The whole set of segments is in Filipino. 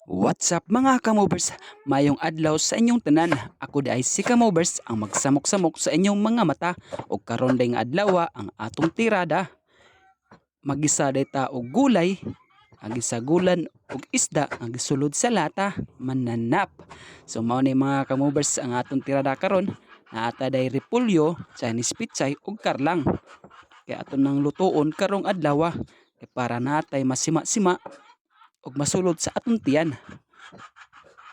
What's up mga kamovers? Mayong adlaw sa inyong tanan. Ako di ay si kamovers ang magsamok-samok sa inyong mga mata. O karon day nga adlaw ang atong tirada. Magisa day ta og gulay, agisagulan og isda ang gisulod sa lata, mananap. So mao ni mga kamovers ang atong tirada karon. Naata day repolyo, Chinese pichay ug karlang. Kaya aton nang lutuon karong adlaw para natay masima-sima og masulod sa atong tiyan.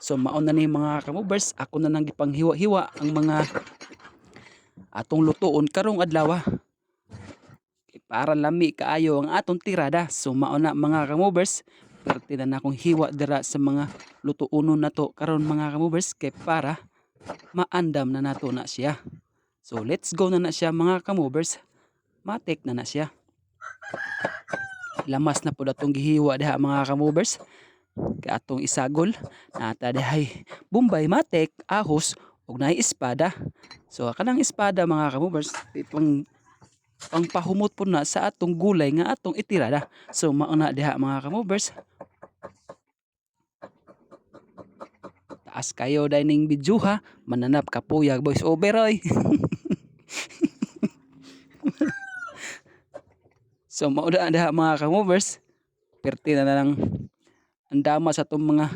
So mauna ni mga kamovers, ako na nang gipanghiwa-hiwa ang mga atong lutuon karong adlaw. Para lami kaayo ang atong tirada. So mauna mga kamovers, perti na akong hiwa dira sa mga lutuonon nato karon mga kamovers kay para maandam na nato na siya. So let's go na siya mga kamovers. Matik na siya. Lamas na po atong gihiwa diha mga kamovers. Kay atong isagol nata dihay Bombay matik, ahos ug naay espada. So kanang espada mga kamovers pangpahumot po na sa atong gulay nga atong itirada. So mauna diha mga kamovers. Taas kayo dining video ha. Mananap kapuyag voice over oy. So mauna diha mga kamovers. Perti na lang ang dama sa itong mga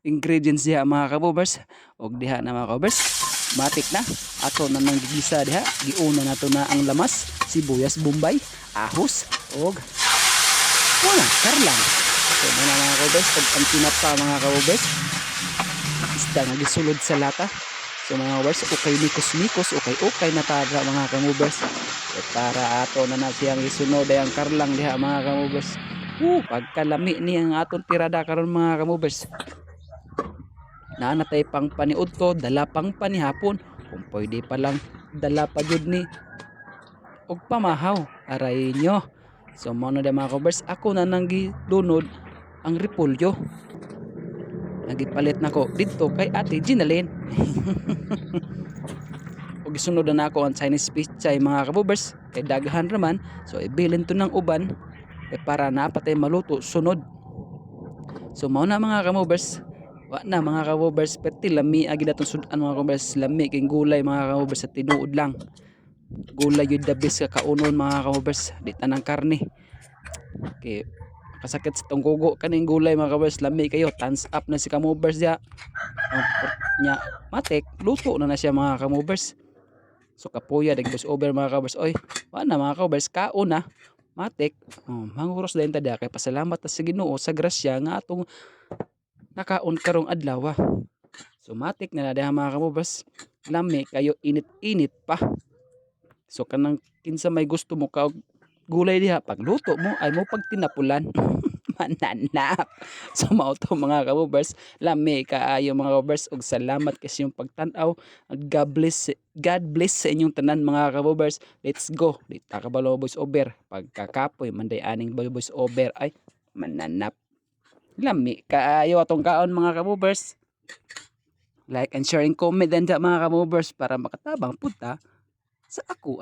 ingredients diha mga kamovers. Og diha na mga kamovers, matik na ato na nang gigisa diha. Giuna na to na ang lamas, sibuyas bombay, ahos og wala karlang. So na mga kamovers, og ang tinapa mga kamovers, isda nga gisulod sa lata. So mga kamovers, okay mikos-mikos, okay na tada mga kamovers. Para ato na siyang isunod ay ang karlang diha mga kamovers. Pagkalami ni ang atong tirada karon mga kamovers. Naanatay pang paniud to, dala pang panihapon. Kung pwede pa lang dala pa jud ni og pamahaw. Aray nyo. So mao na mga kamovers, ako na nang gidunod ang repolyo. Nagipalit nako didto kay Ate Ginalyn. Og gisunod na ako ang Chinese pichay mga kamovers. Kay daghan raman, so ibilin to ng uban para napatay maluto sunod. So mao na mga kamovers. Wa na mga kamovers, perti lami agi datong sudan mga kamovers. Lami king gulay mga kamovers sa tinuod lang. Gulay yun the best ka kaunon mga kamovers. Di tanang karne. Okay, kasakit sa tungkugo kaning gulay mga kamovers. Lami kayo, thumbs up na si kamovers ya. Nya matik luto na siya mga kamovers. So kapuya boss over mga kamovers. Oy, wa na mga kamovers, kaon na. Matik, manguros din tada kay pasalamat sa Ginoo sa grasya nga atong nakaon karong adlaw. So matik na diha mga kamovers, lami kayo, init-init pa. So kanang kinsa may gusto mo ka gulay diha, pagluto mo ay mo pagtinapulan. Mananap. So mao to mga kamovers, lami kaayo mga kamovers, og salamat kasi yung pagtan-aw. God bless sa inyong tanan mga kamovers. Let's go. Dita ka balo voice over. Pagkakapoy manday aning voice over ay mananap. Lami kaayo atong kaon mga kamovers. Like and share and comment din mga kamovers para makatabang punta sa ako